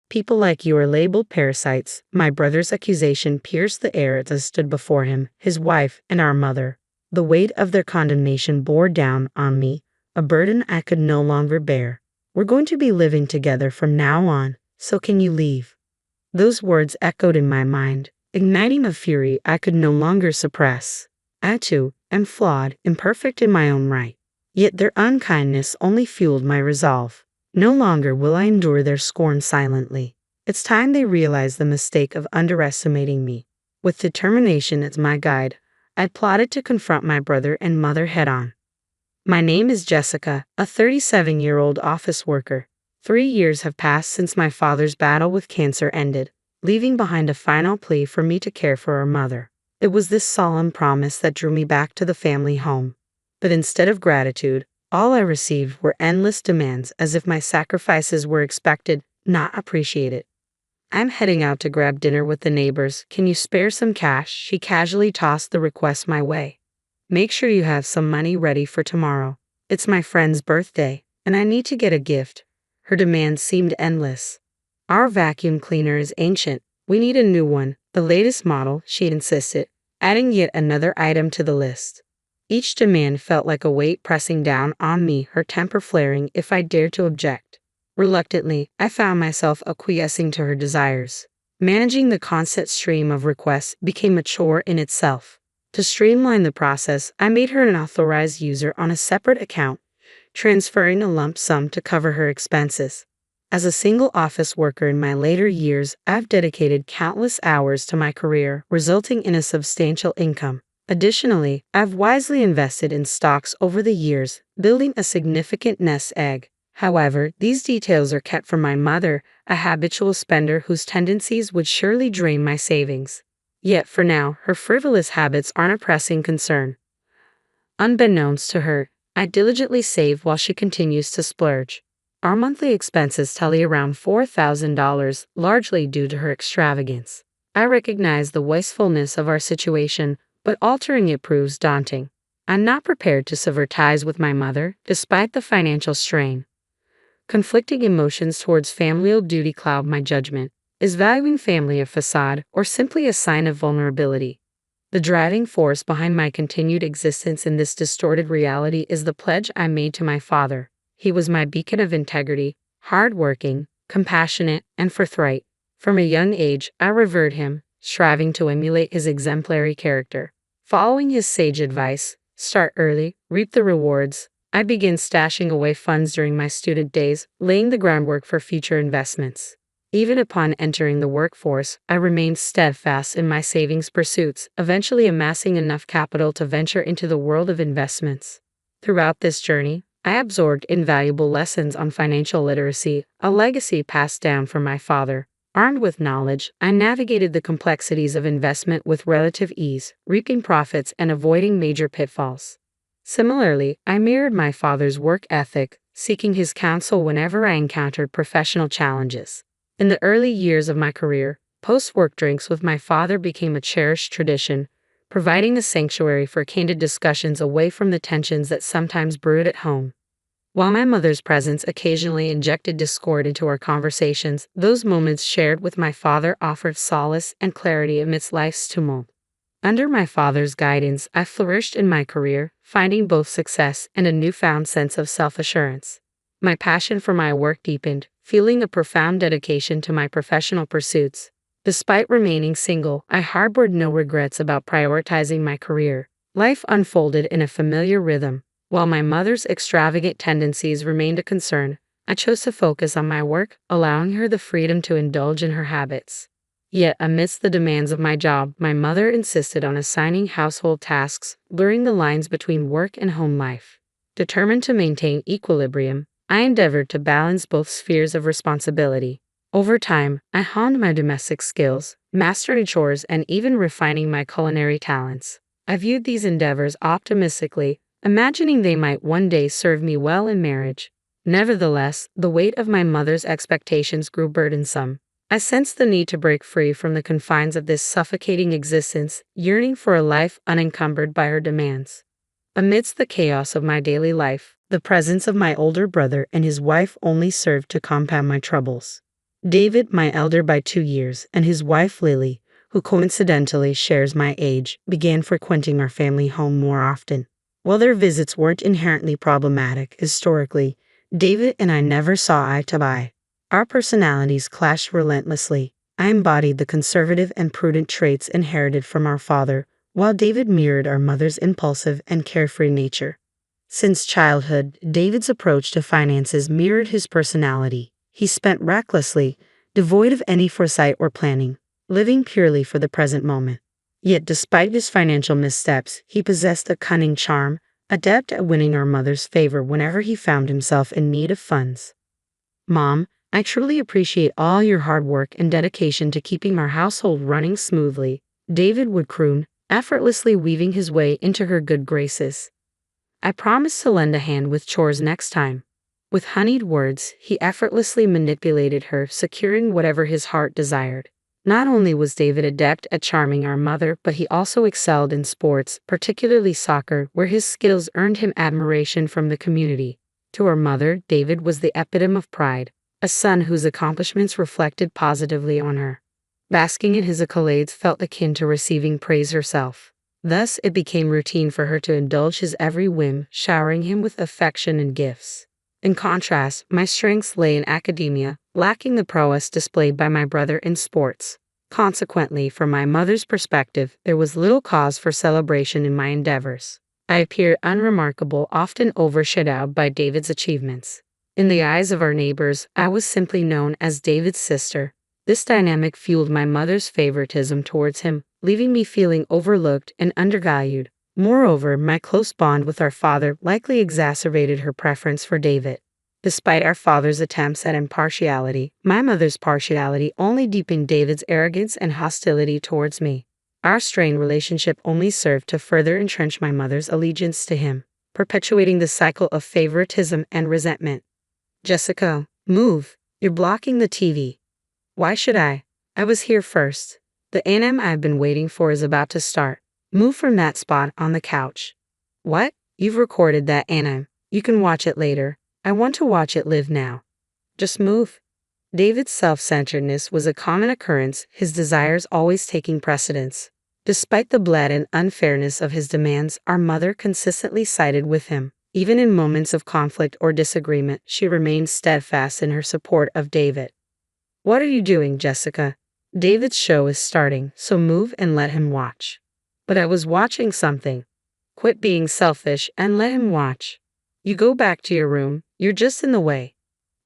People like you are labeled parasites. My brother's accusation pierced the air as I stood before him, his wife, and our mother. The weight of their condemnation bore down on me, a burden I could no longer bear. We're going to be living together from now on, so can you leave? Those words echoed in my mind, igniting a fury I could no longer suppress. I, too, am flawed, imperfect in my own right. Yet their unkindness only fueled my resolve. No longer will I endure their scorn silently. It's time they realized the mistake of underestimating me. With determination as my guide, I plotted to confront my brother and mother head-on. My name is Jessica, a 37-year-old office worker. 3 years have passed since my father's battle with cancer ended, leaving behind a final plea for me to care for our mother. It was this solemn promise that drew me back to the family home. But instead of gratitude, all I received were endless demands, as if my sacrifices were expected, not appreciated. I'm heading out to grab dinner with the neighbors. Can you spare some cash? She casually tossed the request my way. Make sure you have some money ready for tomorrow. It's my friend's birthday, and I need to get a gift. Her demands seemed endless. Our vacuum cleaner is ancient. We need a new one, the latest model, she insisted, adding yet another item to the list. Each demand felt like a weight pressing down on me, her temper flaring if I dared to object. Reluctantly, I found myself acquiescing to her desires. Managing the constant stream of requests became a chore in itself. To streamline the process, I made her an authorized user on a separate account, transferring a lump sum to cover her expenses. As a single office worker in my later years, I've dedicated countless hours to my career, resulting in a substantial income. Additionally, I've wisely invested in stocks over the years, building a significant nest egg. However, these details are kept from my mother, a habitual spender whose tendencies would surely drain my savings. Yet for now, her frivolous habits aren't a pressing concern. Unbeknownst to her, I diligently save while she continues to splurge. Our monthly expenses tally around $4,000, largely due to her extravagance. I recognize the wastefulness of our situation, but altering it proves daunting. I'm not prepared to sever ties with my mother, despite the financial strain. Conflicting emotions towards familial duty cloud my judgment. Is valuing family a facade, or simply a sign of vulnerability? The driving force behind my continued existence in this distorted reality is the pledge I made to my father. He was my beacon of integrity, hard-working, compassionate, and forthright. From a young age, I revered him, striving to emulate his exemplary character. Following his sage advice, start early, reap the rewards, I began stashing away funds during my student days, laying the groundwork for future investments. Even upon entering the workforce, I remained steadfast in my savings pursuits, eventually amassing enough capital to venture into the world of investments. Throughout this journey, I absorbed invaluable lessons on financial literacy, a legacy passed down from my father. Armed with knowledge, I navigated the complexities of investment with relative ease, reaping profits and avoiding major pitfalls. Similarly, I mirrored my father's work ethic, seeking his counsel whenever I encountered professional challenges. In the early years of my career, post-work drinks with my father became a cherished tradition, providing a sanctuary for candid discussions away from the tensions that sometimes brewed at home. While my mother's presence occasionally injected discord into our conversations, those moments shared with my father offered solace and clarity amidst life's tumult. Under my father's guidance, I flourished in my career, finding both success and a newfound sense of self-assurance. My passion for my work deepened, feeling a profound dedication to my professional pursuits. Despite remaining single, I harbored no regrets about prioritizing my career. Life unfolded in a familiar rhythm. While my mother's extravagant tendencies remained a concern, I chose to focus on my work, allowing her the freedom to indulge in her habits. Yet, amidst the demands of my job, my mother insisted on assigning household tasks, blurring the lines between work and home life. Determined to maintain equilibrium, I endeavored to balance both spheres of responsibility. Over time, I honed my domestic skills, mastering chores, and even refining my culinary talents. I viewed these endeavors optimistically, imagining they might one day serve me well in marriage. Nevertheless, the weight of my mother's expectations grew burdensome. I sensed the need to break free from the confines of this suffocating existence, yearning for a life unencumbered by her demands. Amidst the chaos of my daily life, the presence of my older brother and his wife only served to compound my troubles. David, my elder by 2 years, and his wife Lily, who coincidentally shares my age, began frequenting our family home more often. While their visits weren't inherently problematic historically, David and I never saw eye to eye. Our personalities clashed relentlessly. I embodied the conservative and prudent traits inherited from our father, while David mirrored our mother's impulsive and carefree nature. Since childhood, David's approach to finances mirrored his personality. He spent recklessly, devoid of any foresight or planning, living purely for the present moment. Yet despite his financial missteps, he possessed a cunning charm, adept at winning our mother's favor whenever he found himself in need of funds. "Mom, I truly appreciate all your hard work and dedication to keeping our household running smoothly," David would croon, effortlessly weaving his way into her good graces. "I promise to lend a hand with chores next time." With honeyed words, he effortlessly manipulated her, securing whatever his heart desired. Not only was David adept at charming our mother, but he also excelled in sports, particularly soccer, where his skills earned him admiration from the community. To our mother, David was the epitome of pride, a son whose accomplishments reflected positively on her. Basking in his accolades felt akin to receiving praise herself. Thus, it became routine for her to indulge his every whim, showering him with affection and gifts. In contrast, my strengths lay in academia, lacking the prowess displayed by my brother in sports. Consequently, from my mother's perspective, there was little cause for celebration in my endeavors. I appeared unremarkable, often overshadowed by David's achievements. In the eyes of our neighbors, I was simply known as David's sister. This dynamic fueled my mother's favoritism towards him, leaving me feeling overlooked and undervalued. Moreover, my close bond with our father likely exacerbated her preference for David. Despite our father's attempts at impartiality, my mother's partiality only deepened David's arrogance and hostility towards me. Our strained relationship only served to further entrench my mother's allegiance to him, perpetuating the cycle of favoritism and resentment. "Jessica, move. You're blocking the TV." "Why should I? I was here first. The anime I've been waiting for is about to start. Move from that spot on the couch." "What? You've recorded that anime. You can watch it later. I want to watch it live now." "Just move." David's self-centeredness was a common occurrence, his desires always taking precedence. Despite the blatant unfairness of his demands, our mother consistently sided with him. Even in moments of conflict or disagreement, she remained steadfast in her support of David. "What are you doing, Jessica? David's show is starting, so move and let him watch." "But I was watching something." "Quit being selfish and let him watch." "You go back to your room, you're just in the way."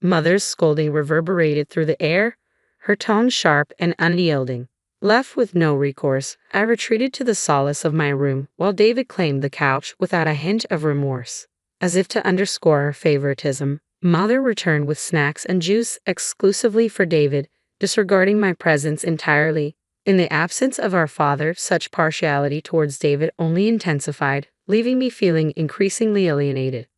Mother's scolding reverberated through the air, her tone sharp and unyielding. Left with no recourse, I retreated to the solace of my room, while David claimed the couch without a hint of remorse. As if to underscore our favoritism, Mother returned with snacks and juice exclusively for David, disregarding my presence entirely. In the absence of our father, such partiality towards David only intensified, leaving me feeling increasingly alienated.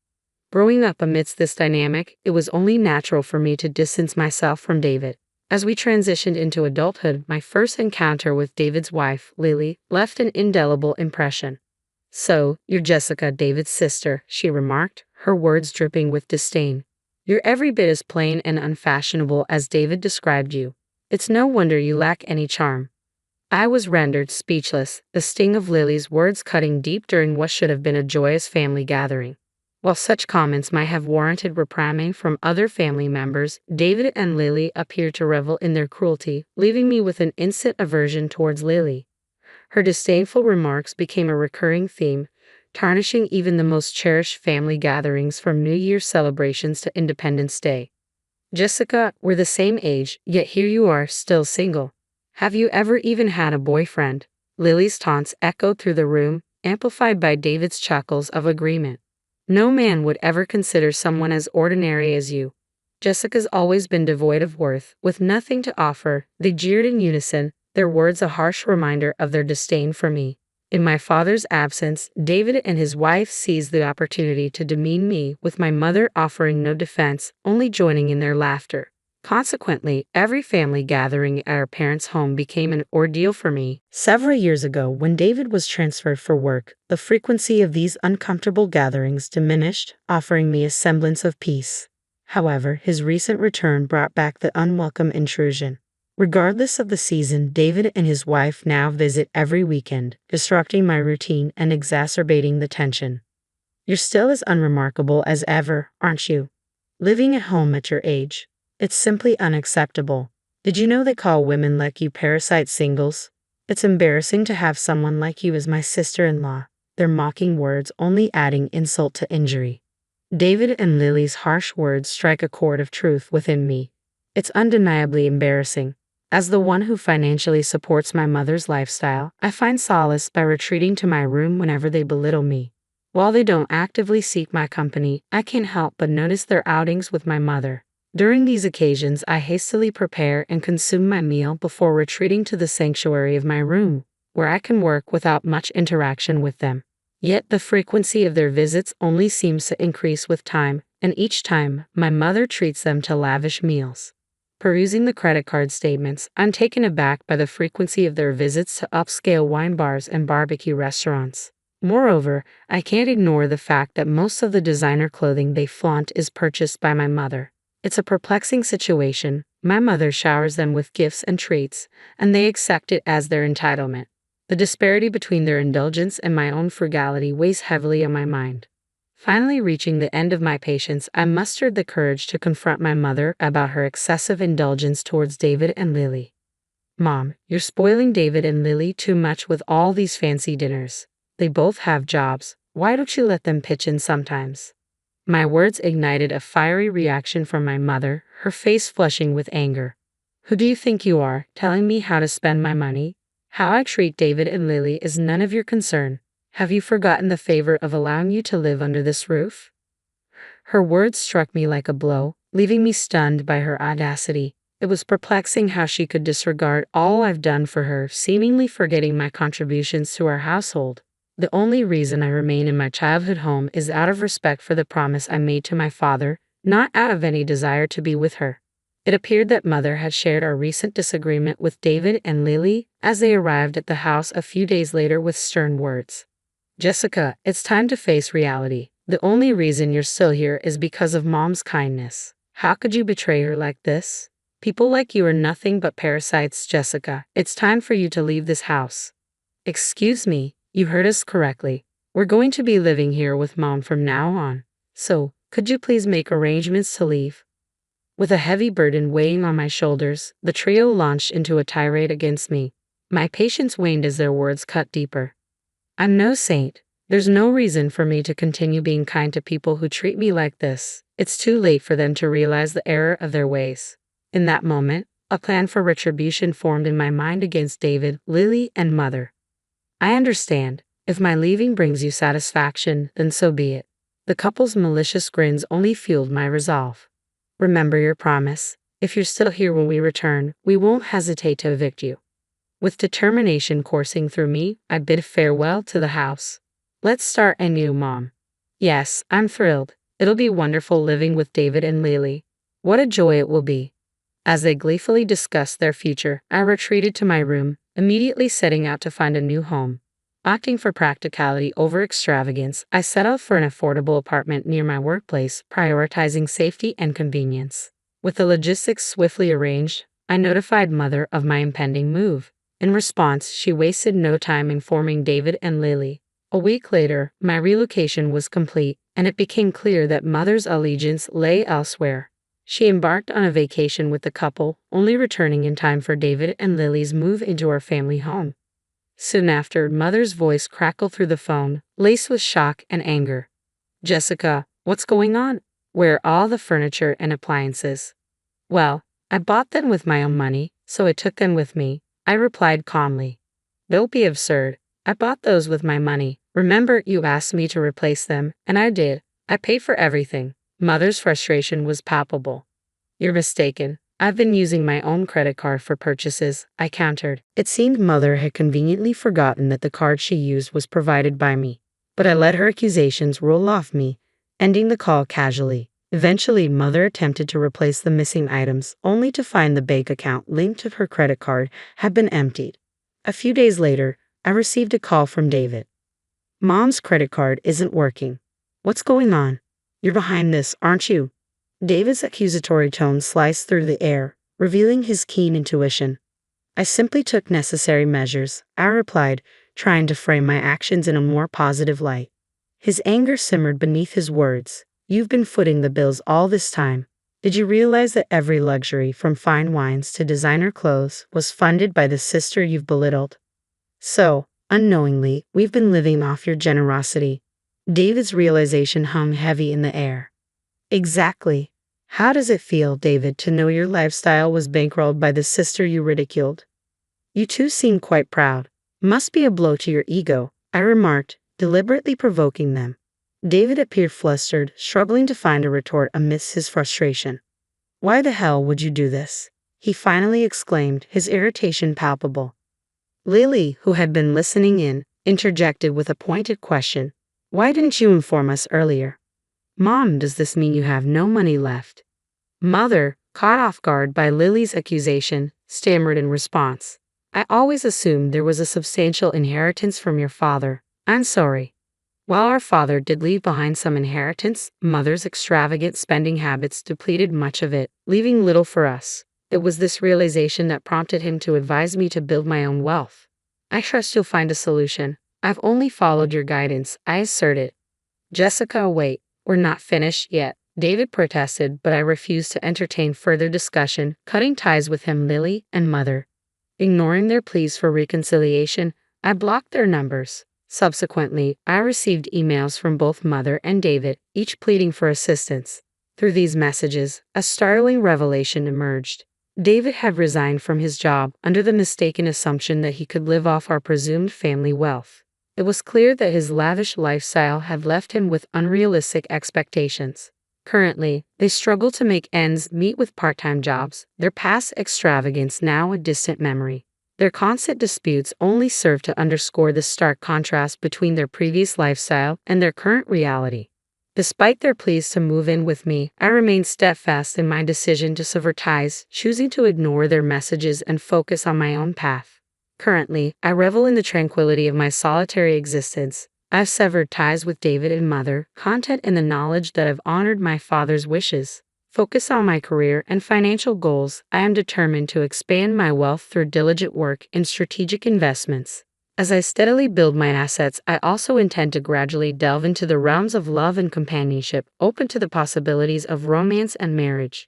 Growing up amidst this dynamic, it was only natural for me to distance myself from David. As we transitioned into adulthood, my first encounter with David's wife, Lily, left an indelible impression. "So, you're Jessica, David's sister," she remarked, her words dripping with disdain. "You're every bit as plain and unfashionable as David described you. It's no wonder you lack any charm." I was rendered speechless, the sting of Lily's words cutting deep during what should have been a joyous family gathering. While such comments might have warranted reprimand from other family members, David and Lily appeared to revel in their cruelty, leaving me with an instant aversion towards Lily. Her disdainful remarks became a recurring theme, tarnishing even the most cherished family gatherings from New Year's celebrations to Independence Day. "Jessica, we're the same age, yet here you are, still single. Have you ever even had a boyfriend?" Lily's taunts echoed through the room, amplified by David's chuckles of agreement. "No man would ever consider someone as ordinary as you. Jessica's always been devoid of worth, with nothing to offer." They jeered in unison, their words a harsh reminder of their disdain for me. In my father's absence, David and his wife seized the opportunity to demean me, with my mother offering no defense, only joining in their laughter. Consequently, every family gathering at our parents' home became an ordeal for me. Several years ago, when David was transferred for work, the frequency of these uncomfortable gatherings diminished, offering me a semblance of peace. However, his recent return brought back the unwelcome intrusion. Regardless of the season, David and his wife now visit every weekend, disrupting my routine and exacerbating the tension. You're still as unremarkable as ever, aren't you? Living at home at your age. It's simply unacceptable. Did you know they call women like you parasite singles? It's embarrassing to have someone like you as my sister-in-law. Their mocking words only adding insult to injury. David and Lily's harsh words strike a chord of truth within me. It's undeniably embarrassing. As the one who financially supports my mother's lifestyle, I find solace by retreating to my room whenever they belittle me. While they don't actively seek my company, I can't help but notice their outings with my mother. During these occasions, I hastily prepare and consume my meal before retreating to the sanctuary of my room, where I can work without much interaction with them. Yet the frequency of their visits only seems to increase with time, and each time, my mother treats them to lavish meals. Perusing the credit card statements, I'm taken aback by the frequency of their visits to upscale wine bars and barbecue restaurants. Moreover, I can't ignore the fact that most of the designer clothing they flaunt is purchased by my mother. It's a perplexing situation. My mother showers them with gifts and treats, and they accept it as their entitlement. The disparity between their indulgence and my own frugality weighs heavily on my mind. Finally reaching the end of my patience, I mustered the courage to confront my mother about her excessive indulgence towards David and Lily. Mom, you're spoiling David and Lily too much with all these fancy dinners. They both have jobs. Why don't you let them pitch in sometimes? My words ignited a fiery reaction from my mother, her face flushing with anger. Who do you think you are, telling me how to spend my money? How I treat David and Lily is none of your concern. Have you forgotten the favor of allowing you to live under this roof? Her words struck me like a blow, leaving me stunned by her audacity. It was perplexing how she could disregard all I've done for her, seemingly forgetting my contributions to our household. The only reason I remain in my childhood home is out of respect for the promise I made to my father, not out of any desire to be with her. It appeared that Mother had shared our recent disagreement with David and Lily as they arrived at the house a few days later with stern words. Jessica, it's time to face reality. The only reason you're still here is because of Mom's kindness. How could you betray her like this? People like you are nothing but parasites, Jessica. It's time for you to leave this house. Excuse me. You heard us correctly. We're going to be living here with Mom from now on. So, could you please make arrangements to leave? With a heavy burden weighing on my shoulders, the trio launched into a tirade against me. My patience waned as their words cut deeper. I'm no saint. There's no reason for me to continue being kind to people who treat me like this. It's too late for them to realize the error of their ways. In that moment, a plan for retribution formed in my mind against David, Lily, and Mother. I understand. If my leaving brings you satisfaction, then so be it. The couple's malicious grins only fueled my resolve. Remember your promise. If you're still here when we return, we won't hesitate to evict you. With determination coursing through me, I bid farewell to the house. Let's start anew, Mom. Yes, I'm thrilled. It'll be wonderful living with David and Lily. What a joy it will be. As they gleefully discussed their future, I retreated to my room, immediately setting out to find a new home. Opting for practicality over extravagance, I settled for an affordable apartment near my workplace, prioritizing safety and convenience. With the logistics swiftly arranged, I notified Mother of my impending move. In response, she wasted no time informing David and Lily. A week later, my relocation was complete, and it became clear that Mother's allegiance lay elsewhere. She embarked on a vacation with the couple, only returning in time for David and Lily's move into our family home. Soon after, Mother's voice crackled through the phone, laced with shock and anger. Jessica, what's going on? Where are all the furniture and appliances? Well, I bought them with my own money, so I took them with me, I replied calmly. Don't be absurd. I bought those with my money. Remember, you asked me to replace them, and I did. I paid for everything. Mother's frustration was palpable. You're mistaken. I've been using my own credit card for purchases, I countered. It seemed Mother had conveniently forgotten that the card she used was provided by me. But I let her accusations roll off me, ending the call casually. Eventually, Mother attempted to replace the missing items, only to find the bank account linked to her credit card had been emptied. A few days later, I received a call from David. Mom's credit card isn't working. What's going on? You're behind this, aren't you? David's accusatory tone sliced through the air, revealing his keen intuition. I simply took necessary measures, I replied, trying to frame my actions in a more positive light. His anger simmered beneath his words. You've been footing the bills all this time. Did you realize that every luxury, from fine wines to designer clothes, was funded by the sister you've belittled? So, unknowingly, we've been living off your generosity. David's realization hung heavy in the air. Exactly. How does it feel, David, to know your lifestyle was bankrolled by the sister you ridiculed? You two seem quite proud. Must be a blow to your ego, I remarked, deliberately provoking them. David appeared flustered, struggling to find a retort amidst his frustration. Why the hell would you do this? He finally exclaimed, his irritation palpable. Lily, who had been listening in, interjected with a pointed question. Why didn't you inform us earlier? Mom, does this mean you have no money left? Mother, caught off guard by Lily's accusation, stammered in response. I always assumed there was a substantial inheritance from your father. I'm sorry. While our father did leave behind some inheritance, Mother's extravagant spending habits depleted much of it, leaving little for us. It was this realization that prompted him to advise me to build my own wealth. I trust you'll find a solution. I've only followed your guidance, I asserted. Jessica, wait, we're not finished yet, David protested, but I refused to entertain further discussion, cutting ties with him, Lily, and Mother. Ignoring their pleas for reconciliation, I blocked their numbers. Subsequently, I received emails from both Mother and David, each pleading for assistance. Through these messages, a startling revelation emerged. David had resigned from his job under the mistaken assumption that he could live off our presumed family wealth. It was clear that his lavish lifestyle had left him with unrealistic expectations. Currently, they struggle to make ends meet with part-time jobs, their past extravagance now a distant memory. Their constant disputes only serve to underscore the stark contrast between their previous lifestyle and their current reality. Despite their pleas to move in with me, I remained steadfast in my decision to sever ties, choosing to ignore their messages and focus on my own path. Currently, I revel in the tranquility of my solitary existence. I've severed ties with David and Mother, content in the knowledge that I've honored my father's wishes. Focused on my career and financial goals, I am determined to expand my wealth through diligent work and strategic investments. As I steadily build my assets, I also intend to gradually delve into the realms of love and companionship, open to the possibilities of romance and marriage.